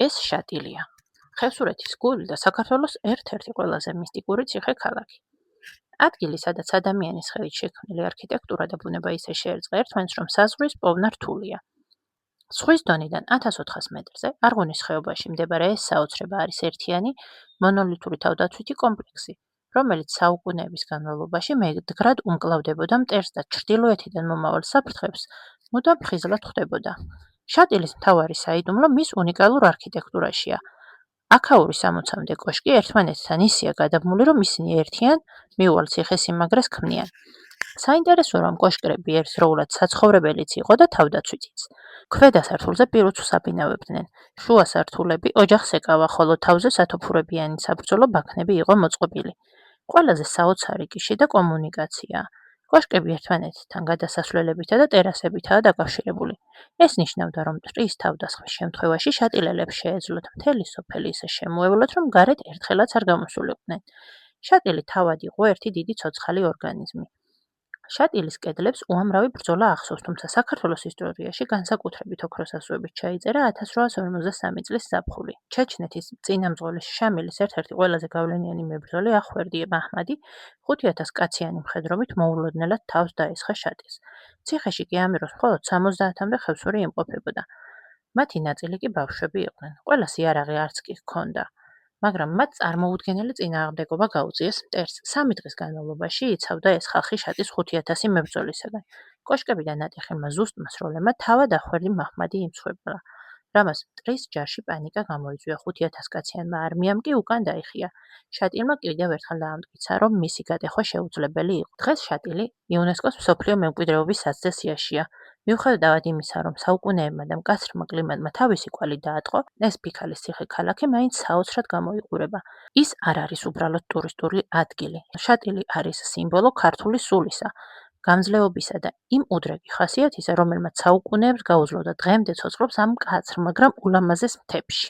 ეს შატილია. ხევსურეთის გული და საქართველოს ერთ-ერთი ყველაზე მისტიკური ციხე-ქალაქი. ადგილი, სადაც ადამიანის ხელით შექმნილი არქიტექტურა და ბუნება ისე შეერწყა ერთმანეთს, რომ საზღვრის პოვნა რთულია. ზღვის დონიდან 1400 მეტრზე არღუნის ხეობაში მდებარე ეს საოცრება არის ერთიანი მონოლითური თავდაცვითი კომპლექსი, რომელიც საუკუნეების განმავლობაში მედგრად უმკლავდებოდა მტერს და ჩრდილოეთიდან მომავალ საფრთხებს მუდამ ხიზლად ხვდებოდა. შატილის მთავარი საიდუმლო მის უნიკალურ არქიტექტურაშია. აქაური სამოცამდე კოშკი ერთმანეთთან ისეა გადაბმული, რომ ისინი ერთიან მიუვალ ციხესიმაგრეს ქმნიან. საინტერესოა, რომ კოშკები ერთდროულად საცხოვრებელიც იყო და თავდაცვითიც. ქვედა სართულზე პირუცვლს აბინავებდნენ. შუა სართულები ოჯახს ეკავა, ხოლო თავზე სათოფურებიანი საბრძოლო ბაქნები იყო მოწყობილი. ყველაზე საოცარი კი შიდა კომუნიკაციაა. კოშკები ერთმანეთთან გადასასვლელებითა და ტერასებითაა დაკავშირებული. ეს ნიშნავდა, რომ მტრის თავდასხმის შემთხვევაში შატილელებს შეეძლოთ მთელი სოფელი ისე შემოევლოთ, რომ გარეთ ერთხელაც არ გამოსულიყვნენ. შატილი თავად იყო ერთი დიდი ცოცხალი ორგანიზმი. შატილის კედლებს უამრავი ბრძოლა ახსოვს, თუმცა საქართველოს ისტორიაში განსაკუთრებით ოქროს ასოებით ჩაიწერა 1853 წლის ზაფხული. ჩეჩნეთის წინამძღოლის შამილის ერთ-ერთი ყველაზე გავლენიანი მებრძოლი ახვერდიე მაჰმადი 5000 კაციანი მხედრობით მოულოდნელად თავს დაესხა შატილს. ციხეში კი ამიროს მხოლოდ 70-მდე ხევსური იმყოფებოდა. მათი ნაწილი კი ბავშვები იყვნენ. ყველას იარაღი არც კი ჰქონდა. მაგრამ მათ წარმოუდგენელი წინააღმდეგობა გაუწიეს მტერს. 3 დღის განმავლობაში იცავდა ეს ხალხი შატის 5000 მებრძოლისაგან. კოშკებიდან ნატეხილმა ზუსტმა სროლებმა თავად ახვერდი მაჰმადი იმსხვერპლა, რამაც მტრის ჯარში პანიკა გამოიწვია. 5000 კაციანმა არმიამ კი უკან დაიხია. შატილმა კიდევ ერთხელ დაამტკიცა, რომ მისი გადახვა შეუძლებელი იყო. დღეს შატილი იუნესკოს მსოფლიო მემკვიდრეობის საცდელ სიაშია. მიუხედავად იმისა, რომ საუკუნეებმა და მკაცრმა კლიმატმა თავისი კვალი დაატყო, ეს ფიქალის ციხე-ქალაქი მაინც საოცრად გამოიყურება. ის არ არის უბრალოდ ტურისტული ადგილი. შატილი არის სიმბოლო ქართული სულისა, გამძლეობისა და იმ უდრეგი ხასიათისა, რომელმაც საუკუნეებს გაუძლო და დღემდე ცოცხლობს ამ მკაცრ, მაგრამ ულამაზეს მთებში.